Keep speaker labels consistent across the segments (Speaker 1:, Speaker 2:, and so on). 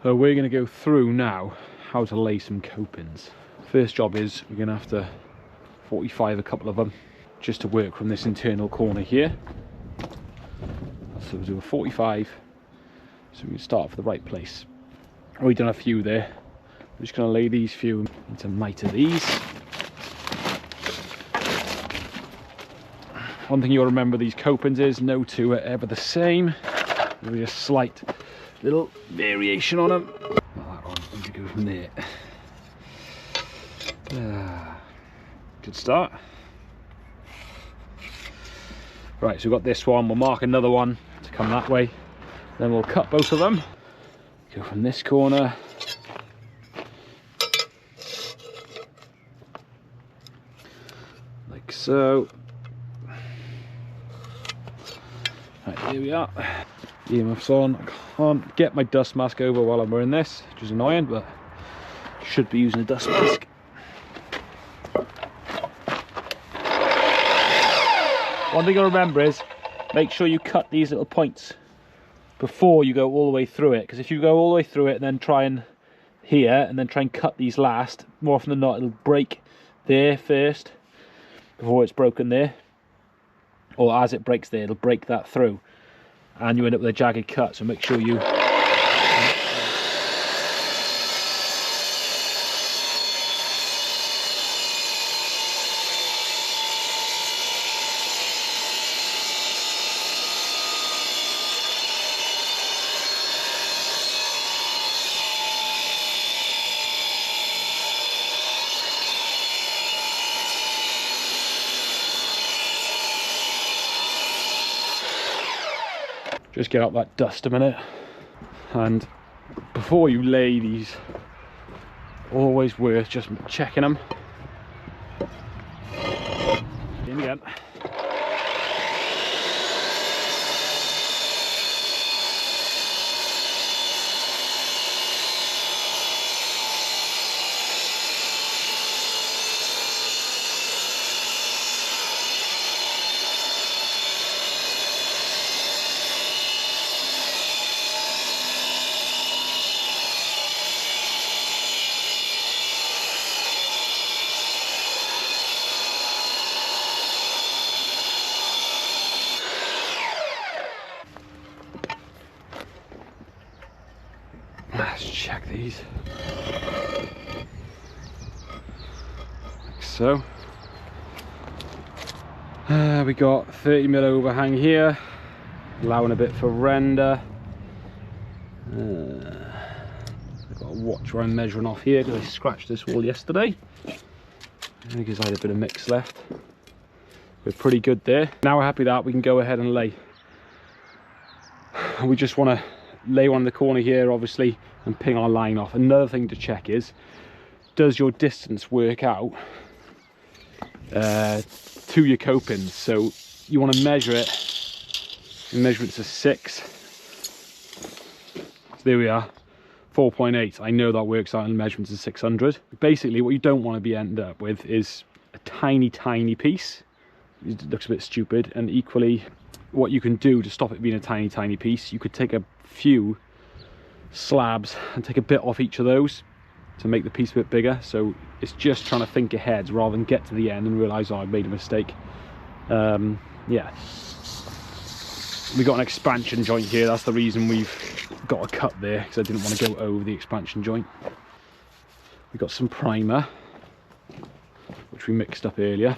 Speaker 1: So we're going to go through now how to lay some copings. First job is we're going to have to 45 a couple of them just to work from this internal corner here. So we'll do a 45 so we can start for the right place. We've done a few there. I'm just going to lay these few into miter these. One thing you'll remember these copings is no two are ever the same. There'll be a slight little variation on them. Well, that one, I'm going to go from there. Good start. Right, so we've got this one. We'll mark another one to come that way. Then we'll cut both of them. Go from this corner. Like so. Right, here we are. EMF's on. I can't get my dust mask over while I'm wearing this, which is annoying, but should be using a dust mask. One thing to remember is make sure you cut these little points before you go all the way through it, because if you go all the way through it and then try and cut these last, more often than not it'll break there first before it's broken there, or as it breaks there it'll break that through and you end up with a jagged cut. So make sure you just get out that dust a minute. And before you lay these, always worth just checking them. In again. Let's check these. Like so. We got 30mm overhang here, allowing a bit for render. I've got a watch where I'm measuring off here because I scratched this wall yesterday. Because I had a bit of mix left. We're pretty good there. Now we're happy that we can go ahead and lay. We just want to lay one in the corner here obviously and ping our line off. Another thing to check is, does your distance work out to your copings? So you want to measure it in measurements of 6. So there we are, 4.8. I know that works out in measurements of 600. Basically what you don't want to be end up with is a tiny piece. It looks a bit stupid. And equally, what you can do to stop it being a tiny piece, you could take a few slabs and take a bit off each of those to make the piece a bit bigger. So it's just trying to think ahead rather than get to the end and realize, oh, I made a mistake. Yeah, we got an expansion joint here. That's the reason we've got a cut there, because I didn't want to go over the expansion joint. We got some primer which we mixed up earlier.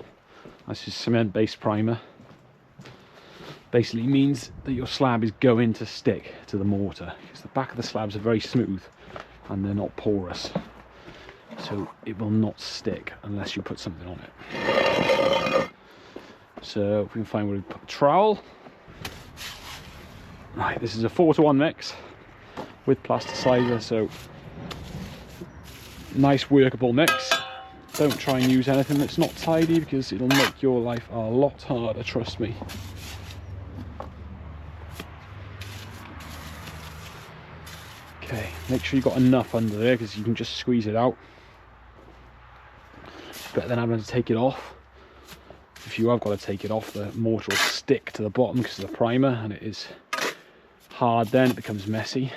Speaker 1: This is cement based primer. Basically means that your slab is going to stick to the mortar, because the back of the slabs are very smooth and they're not porous, so it will not stick unless you put something on it. So if we can find where we put the trowel. Right, this is a 4:1 mix with plasticizer, so nice workable mix. Don't try and use anything that's not tidy, because it'll make your life a lot harder, trust me. Okay, make sure you've got enough under there, because you can just squeeze it out. Better than having to take it off. If you have got to take it off, the mortar will stick to the bottom because of the primer, and it is hard then, it becomes messy.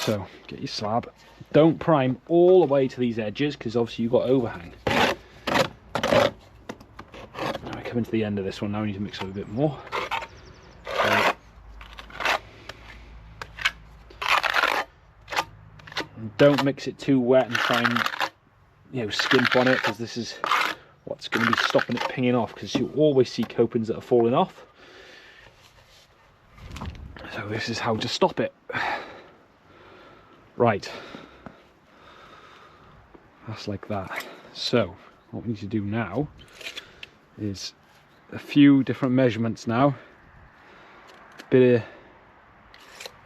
Speaker 1: So get your slab. Don't prime all the way to these edges because obviously you've got overhang. Now I come into the end of this one, now we need to mix up a bit more. And don't mix it too wet and try and, you know, skimp on it, because this is what's going to be stopping it pinging off, because you always see copings that are falling off. So this is how to stop it. Right, that's like that. So what we need to do now is a few different measurements now. A bit of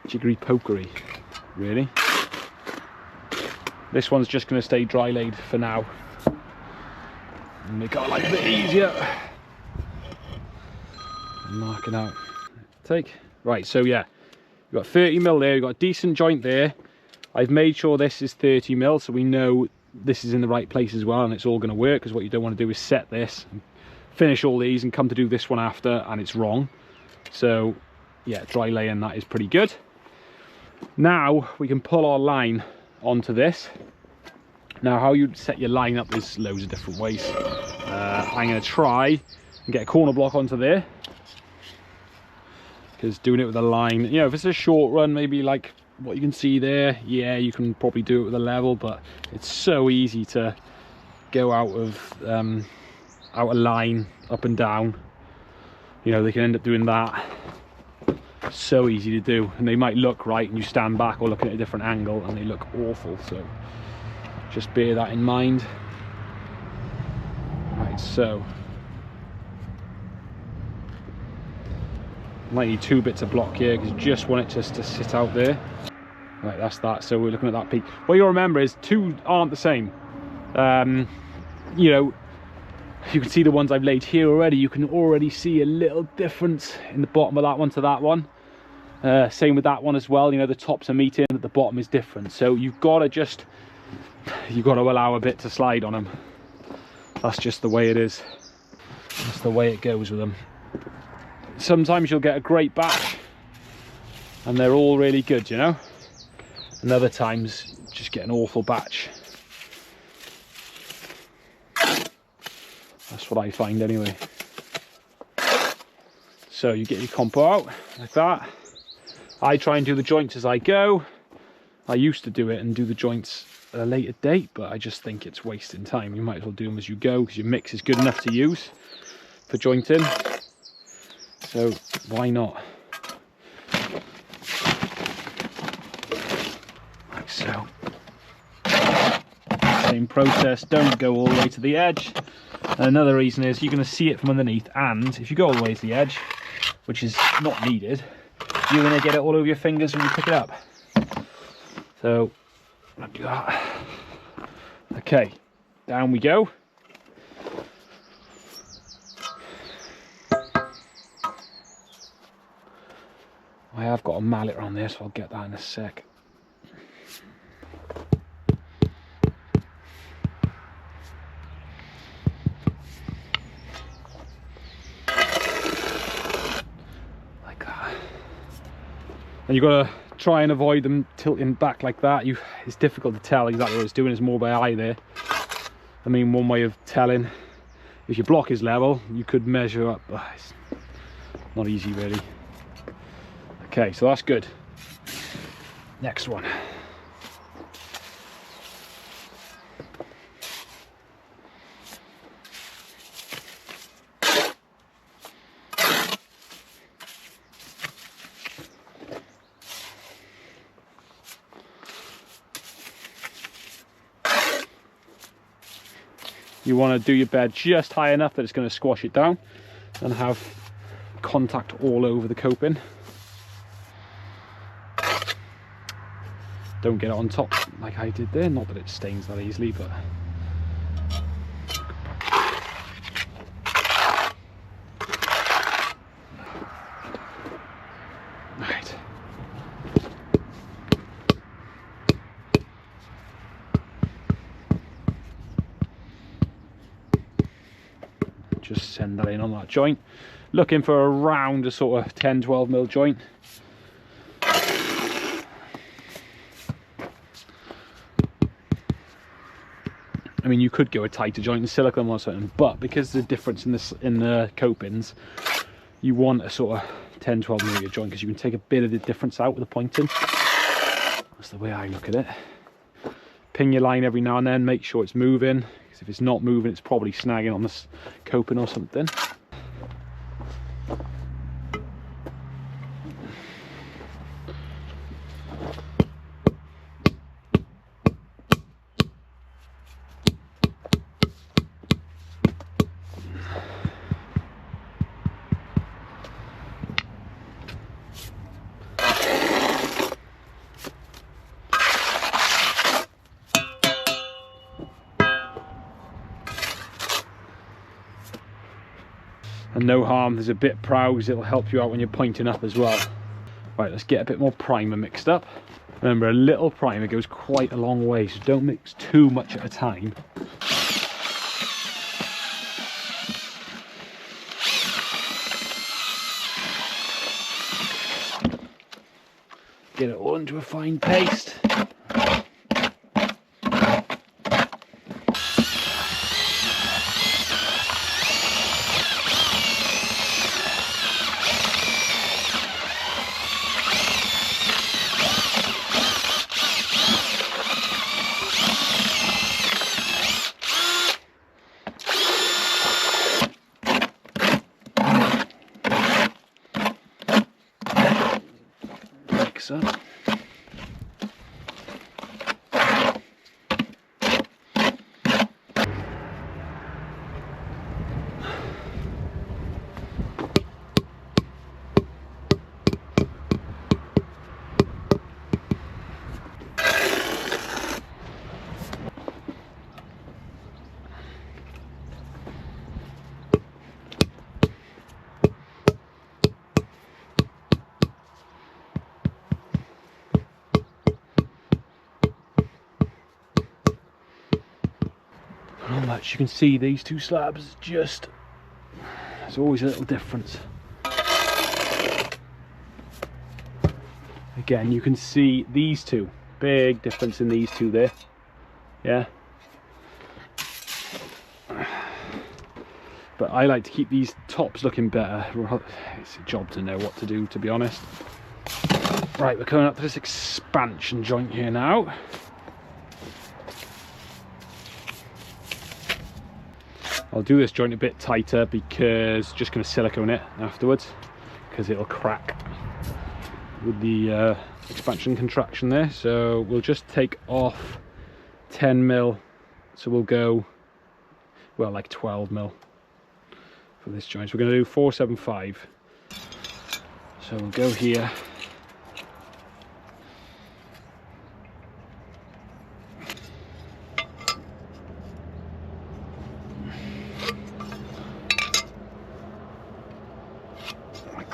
Speaker 1: jiggery pokery, really. This one's just going to stay dry laid for now and make our life a bit easier. Marking out. Take. Right, so yeah, you've got 30mm there, you've got a decent joint there. I've made sure this is 30mm, so we know this is in the right place as well, and it's all going to work, because what you don't want to do is set this, and finish all these, and come to do this one after, and it's wrong. So yeah, dry laying that is pretty good. Now we can pull our line onto this. Now how you set your line up, there's loads of different ways. I'm going to try and get a corner block onto there, because doing it with a line, you know, if it's a short run, maybe like what you can see there, yeah, you can probably do it with a level, but it's so easy to go out of line, up and down. You know, they can end up doing that. So easy to do, and they might look right and you stand back or looking at a different angle and they look awful, so just bear that in mind. Right, so might need 2 bits of block here, because you just want it just to sit out there. Right, that's that. So we're looking at that peak. What you'll remember is 2 aren't the same. You know, you can see the ones I've laid here already. You can already see a little difference in the bottom of that one to that one. Same with that one as well. You know, the tops are meeting, but the bottom is different. So you've got to allow a bit to slide on them. That's just the way it is. That's the way it goes with them. Sometimes you'll get a great batch and they're all really good, you know, and other times just get an awful batch. That's what I find anyway. So you get your compo out like that. I try and do the joints as I go. I used to do it and do the joints at a later date, but I just think it's wasting time. You might as well do them as you go, because your mix is good enough to use for jointing. So why not? Like so. Same process, don't go all the way to the edge. Another reason is you're going to see it from underneath, and if you go all the way to the edge, which is not needed, you're going to get it all over your fingers when you pick it up. So I'll do that. Okay, down we go. I have got a mallet around there, so I'll get that in a sec. Like that. And you've got to try and avoid them tilting back like that. It's difficult to tell exactly what it's doing. It's more by eye there. I mean, one way of telling, if your block is level, you could measure up. It's not easy really. Okay, so that's good. Next one. You want to do your bed just high enough that it's going to squash it down and have contact all over the coping. Don't get it on top like I did there, not that it stains that easily, but right. Just send that in on that joint, looking for around a sort of 10-12mm joint. I mean, you could go a tighter joint in silicone or something, but because there's a difference in the copings, you want a sort of 10-12mm joint because you can take a bit of the difference out with the pointing. That's the way I look at it. Ping your line every now and then, make sure it's moving, because if it's not moving, it's probably snagging on this coping or something. And no harm, there's a bit prows, it'll help you out when you're pointing up as well. Right, let's get a bit more primer mixed up. Remember, a little primer goes quite a long way, so don't mix too much at a time. Get it all into a fine paste. Up. Not much. You can see these two slabs, just there's always a little difference. Again, you can see these two, big difference in these two there. Yeah, but I like to keep these tops looking better. It's a job to know what to do, to be honest. Right, we're coming up to this expansion joint here now. I'll do this joint a bit tighter because just going to silicone it afterwards, because it'll crack with the expansion contraction there. So we'll just take off 10mm, so we'll go, well, like 12mm for this joint. So we're going to do 475. So we'll go here.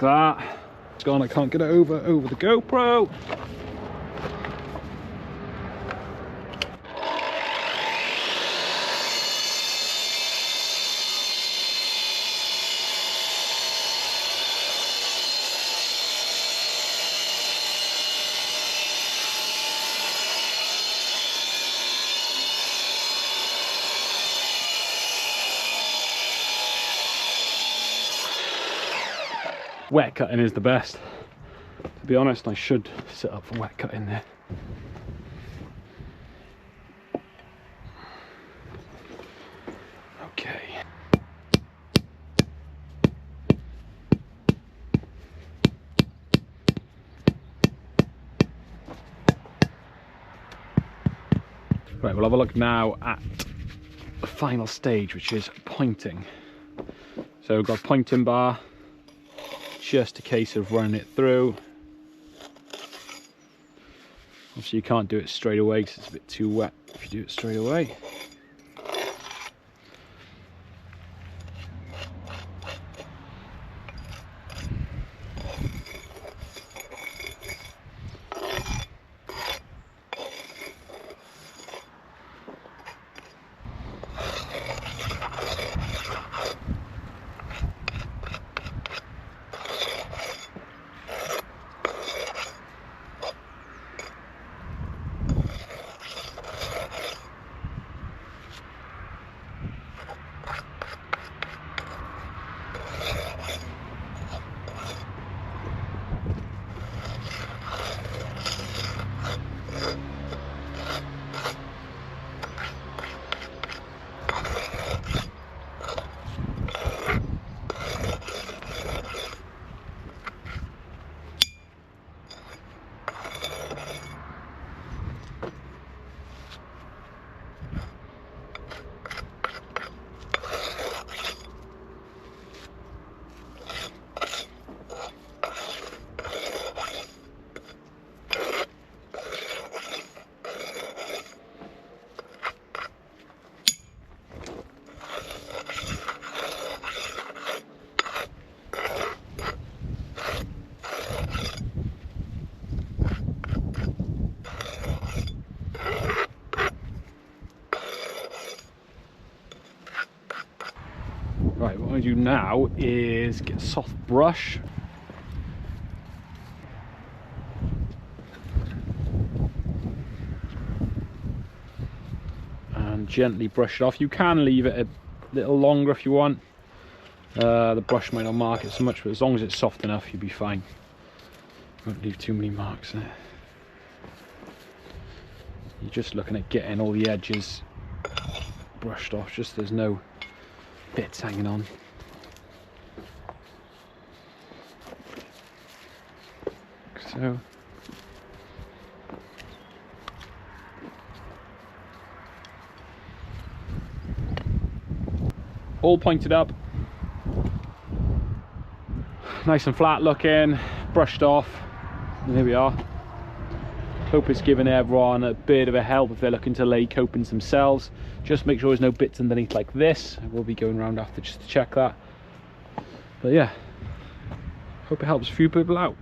Speaker 1: That it's gone. I can't get it over the GoPro. Wet cutting is the best. To be honest, I should set up for wet cutting there. Okay. Right, we'll have a look now at the final stage, which is pointing. So we've got a pointing bar. Just a case of running it through. Obviously you can't do it straight away because it's a bit too wet if you do it straight away. to do now is get a soft brush. And gently brush it off. You can leave it a little longer if you want. The brush might not mark it so much, but as long as it's soft enough, you'll be fine. Won't leave too many marks there. You're just looking at getting all the edges brushed off, just so there's no bits hanging on. So all pointed up, nice and flat looking, brushed off, and there we are. Hope it's given everyone a bit of a help if they're looking to lay copings themselves. Just make sure there's no bits underneath like this. We'll be going around after just to check that. But yeah, hope it helps a few people out.